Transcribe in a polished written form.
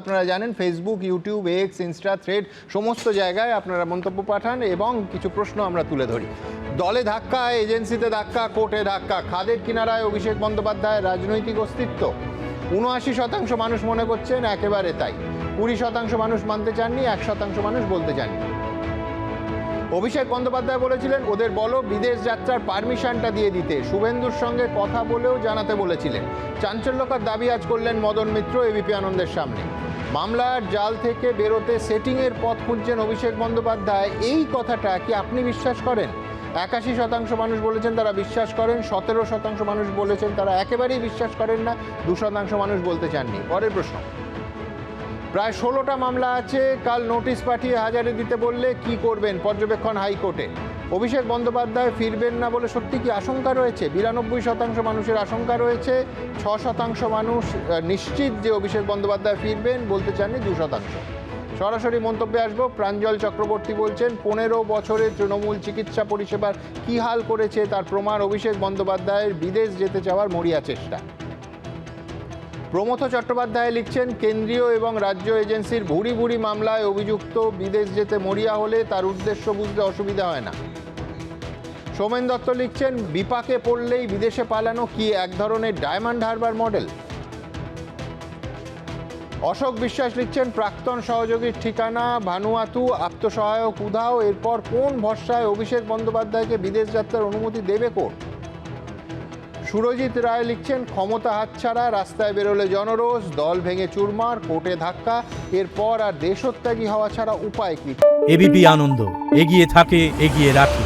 আপনারা জানেন Facebook, YouTube, x, Insta, thread সমস্ত জায়গায় আপনারা মন্তব্য পাঠান এবং কিছু প্রশ্ন আমরা তুলে ধরি। দলে ধাক্কা, এজেন্সিতে ধাক্কা, কোর্টে ধাক্কা, খাদের কিনারায় অভিষেক বন্দ্যোপাধ্যায়ের রাজনৈতিক অস্তিত্ব। ৭৯% মানুষ মনে করছেন একেবারে তাই। ২০% মানুষ মানতে চাননি, ১% মানুষ বলতে চাননি। অভিষেক বন্দ্যোপাধ্যায় বলেছিলেন ওদের বলো বিদেশ যাত্রার পারমিশনটা দিয়ে দিতে। শুভেন্দুর সঙ্গে কথা বলেও জানাতে বলেছিলেন। চাঞ্চল্যকর দাবি আজ করলেন মদন মিত্র এবিপি আনন্দের সামনে। মামলার জাল থেকে বেরোতে সেটিংয়ের পথ খুঁজছেন অভিষেক বন্দ্যোপাধ্যায়, এই কথাটা কি আপনি বিশ্বাস করেন? ৮১% মানুষ বলেছেন তারা বিশ্বাস করেন, ১৭% মানুষ বলেছেন তারা একেবারেই বিশ্বাস করেন না, ২% মানুষ বলতে চাননি। পরের প্রশ্ন, প্রায় ১৬টা মামলা আছে, কাল নোটিশ পাঠিয়ে হাজারে দিতে বললে কি করবেন? পর্যবেক্ষণ হাইকোর্টে। অভিষেক বন্দ্যোপাধ্যায় ফিরবেন না বলে সত্যি কি আশঙ্কা রয়েছে? ৯২% মানুষের আশঙ্কা রয়েছে, ৬% মানুষ নিশ্চিত যে অভিষেক বন্দ্যোপাধ্যায় ফিরবেন, বলতে চাননি ২%। সরাসরি মন্তব্যে আসবো। প্রাঞ্জল চক্রবর্তী বলছেন ১৫ বছরের তৃণমূল চিকিৎসা পরিষেবার কী হাল করেছে তার প্রমাণ অভিষেক বন্দ্যোপাধ্যায়ের বিদেশ যেতে চাওয়ার মরিয়া চেষ্টা। প্রমথ চট্টোপাধ্যায় লিখছেন কেন্দ্রীয় এবং রাজ্য এজেন্সির ভুরি ভুরি মামলায় অভিযুক্ত বিদেশ যেতে মরিয়া হলে তার উদ্দেশ্য বুঝতে অসুবিধা হয় না। সোমেন দত্ত লিখছেন বিপাকে পড়লেই বিদেশে পালানো কি এক ধরনের ডায়মন্ড হারবার মডেল? অশোক বিশ্বাস লিখছেন প্রাক্তন সহযোগীর ঠিকানা ভানুয়াতু, আত্মসহায়ক উধাও, এরপর কোন ভরসায় অভিষেক বন্দ্যোপাধ্যায়কে বিদেশ যাত্রার অনুমতি দেবে কোর্ট? সুরজিৎ রায় লিখছেন ক্ষমতা হাতছাড়া, রাস্তায় বেরোলে জনরোষ, দল ভেঙে চুরমার, কোর্টে ধাক্কা, এরপর আর দেশত্যাগী হওয়া ছাড়া উপায় কি? এবিপি আনন্দ এগিয়ে থাকে, এগিয়ে রাখে।